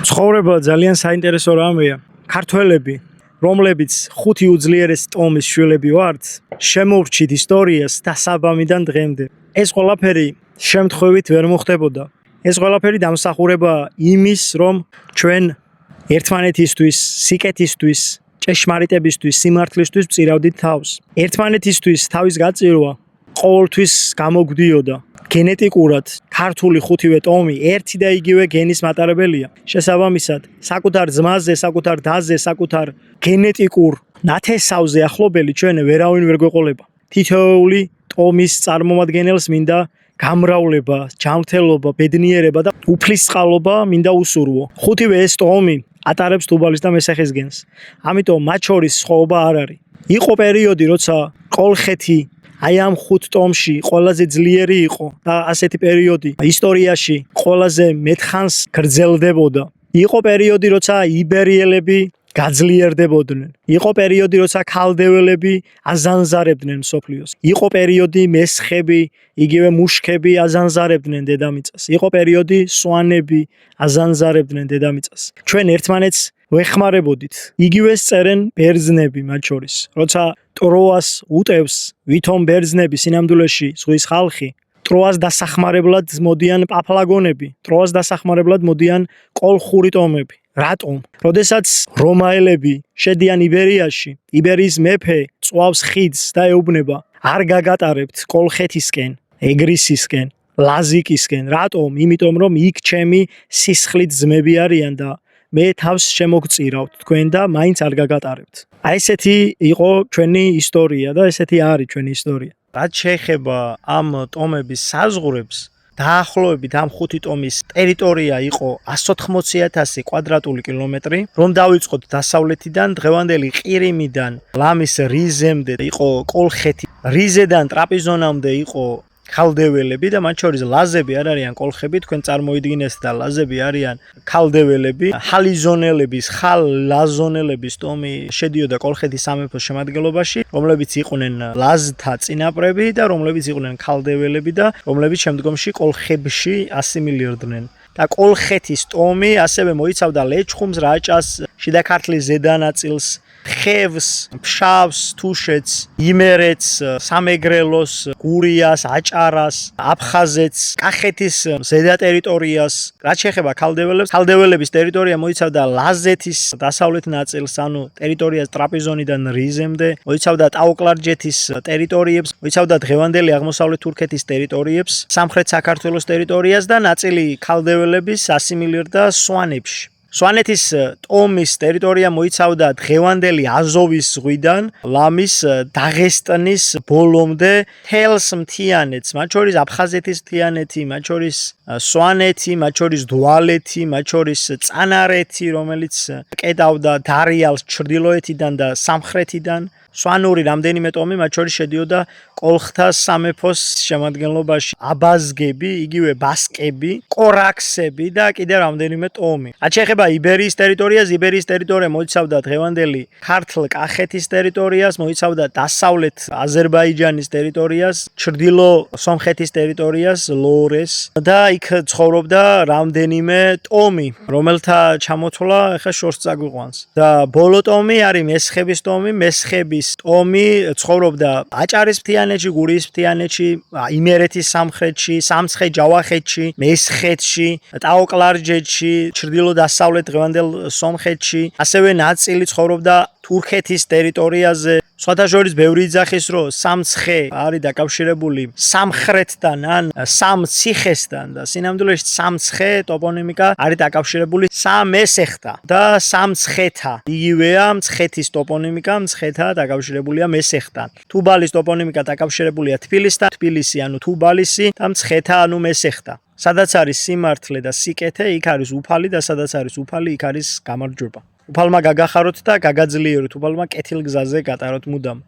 ცხოვრება ძალიან საინტერესო რამეა. ქართველები, რომლებიც 5 უძლიერესი ტომის შვილები ვართ, შემოვრჩით ისტორიას დასაბამიდან დღემდე. ეს ყველაფერი შემთხვევით ვერ მოხდებოდა. ეს ყველაფერი დამსახურება იმის, რომ ჩვენ ერთმანეთისთვის, სიკეთისთვის, ჭეშმარიტებისთვის, სიმართლისთვის ვწირავდით თავს. ერთმანეთისთვის თავის გაწირვა ყოველთვის გამოგვდიოდა. გენეტიკურად ქართული 5-ვე ტომი ერთი და იგივე გენის მატარებელია. შესაბამისად, საკუთარ ძმაზე, საკუთარ დაზე, საკუთარ გენეტიკურ ნათესავზე ახლობელი ჩვენ ვერავინ ვერ გვეყოლება. თითოეული ტომის წარმომადგენელს მინდა გამრავლება, ჯანმრთელობა, ბედნიერება და უფლისწყალობა მინდა უსურვო. 5-ვე ეს ტომი ატარებს თუბალის და მესახის გენს. ამიტომ მათ შორის სხვაობა არ არის. იყო პერიოდი, როცა კოლხეთი აი ამ 5 ტომში ყველაზე ძლიერი იყო და ასეთი პერიოდი ისტორიაში ყველაზე მეთხანს გრძელდებოდა. იყო პერიოდი, როცა იბერიელები გაძლიერდებოდნენ. იყო პერიოდი, როცა ქალდეველები აზანზარებდნენ მსოფლიოს. იყო პერიოდი, მესხები, იგივე მუშქები აზანზარებდნენ დედამიწას. იყო პერიოდი, სვანები აზანზარებდნენ დედამიწას. ჩვენ ერთმანეთს ვეხმარებოდით. იგივეს წერენ ბერძნები მათ შორის. როცა ტროას უტევს ვითომ ბერძნები სინამდვილეში ზღვის ხალხი, ტროას დასახმარებლად მოდიან პაფლაგონები, ტროას დასახმარებლად მოდიან კოლხური ტომები. რატომ? როდესაც რომაელები შედიან იბერიაში, იბერიის მეფე წვავს ხიდს და ეუბნება: არ გაგატარებთ კოლხეთისკენ, ეგრისისკენ, ლაზიკისკენ. რატომ? იმიტომ რომ იქ ჩემი სისხლით ძმები არიან და მე თავს შემოგწირავთ თქვენ და მაინც არ გაგატარებთ. აი ესეთი იყო ჩვენი ისტორია და ესეთი არის ჩვენი ისტორია. რაც შეეხება ამ ტომების საზღვრებს, დაახლოებით ამ 5 ტომის ტერიტორია იყო 180,000 კვადრატული კილომეტრი. რომ დავიწყოთ დასავლეთიდან, დღევანდელი ყირიმიდან ლამის რიზემდე იყო კოლხეთი, რიზედან ტრაპიზონამდე იყო ქალდეველები და მათ შორის ლაზები არ არიან კოლხები, თქვენ წარმოიდგინეთ და ლაზები არიან ქალდეველები. ჰალიზონელების, ხალ-ლაზონელების ტომი შედიოდა კოლხეთის სამეფოს შემადგენლობაში, რომლებიც იყვნენ ლაზთა წინაპრები და რომლებიც იყვნენ ქალდეველები და რომლებიც შემდგომში კოლხებში ასიმილირდნენ. და კოლხეთის ტომი ასევე მოიცავდა ლეჩხუმს, რაჭას, შიდა ქართლის ზედანაწილს, ხევს, ფშავს, თუშეთს, იმერეთს, სამეგრელოს, გურიას, აჭარას, აფხაზეთს, კახეთის ზედა ტერიტორიას. რაც შეეხება ქალდეველებს, ქალდეველების ტერიტორია მოიცავდა ლაზეთის დასავლეთ ნაწილს, ანუ ტერიტორიას ტრაპიზონიდან რიზემდე, მოიცავდა ტაო-კლარჯეთის ტერიტორიებს, მოიცავდა დღევანდელი აღმოსავლეთ თურქეთის ტერიტორიებს, სამხრეთ საქართველოს ტერიტორიას და ნაწილი ქალდეველების ასიმილირდა სვანებში. სვანეთის ტომის ტერიტორია მოიცავდა დღევანდელი აზოვის ზღვიდან ლამის დაღესტნის ბოლომდე თელს მთიანეთს, მათ შორის აფხაზეთის მთიანეთი, მათ შორის სვანეთი, მათ შორის დვალეთი, მათ შორის წანარეთი, რომელიც კედავდა დარიალს ჩრდილოეთიდან და სამხრეთიდან. სვანური რამდენიმე ტომი მათ შორის შედიოდა კოლხთა სამეფოს შემადგენლობაში. აბაზგები, იგივე ბასკები, კორაქსები და კიდევ რამდენიმე ტომი. რაც შეეხება იბერიის ტერიტორიას, იბერიის ტერიტორია მოიცავდა დღევანდელი ქართლ-კახეთის ტერიტორიას, მოიცავდა დასავლეთ აზერბაიჯანის ტერიტორიას, ჩრდილო სომხეთის ტერიტორიას, ლორეს და იქ ცხოვრობდა რამდენიმე ტომი, რომელთა ჩამოთვლა ახლა შორს წაგვიყვანს. და ბოლო ტომი არის მესხების ტომი, მესხების ტომი ცხოვრობდა აჭარის მთიანეთში, გურიის მთიანეთში, იმერეთის სამხრეთში, სამცხე-ჯავახეთში, მესხეთში, ტაო-კლარჯეთში, ჩრდილო-დასავლეთ დღევანდელ სომხეთში, ასევე ნაწილი ცხოვრობდა თურქეთის ტერიტორიაზე. სხვათა შორის ბევრი იძახის, რომ სამცხე არის დაკავშირებული სამხრეთთან ან სამციხესთან და სინამდვილეში სამცხე ტოპონიმიკა არის დაკავშირებული სამესეხთან და სამცხეთა. იგივეა მცხეთის ტოპონიმიკა, მცხეთა დაკავშირებულია მესეხთან. თუბალის ტოპონიმიკა დაკავშირებულია თბილისთან, თბილისი ანუ თუბალისი და მცხეთა ანუ მესეხთან. სადაც არის სიმართლე და სიკეთე, იქ არის უფალი და სადაც არის უფალი, იქ არის გამარჯვება. უფალმა გაგახაროთ და გაგაძლიეროთ, უფალმა კეთილ გზაზე გატაროთ მუდამ.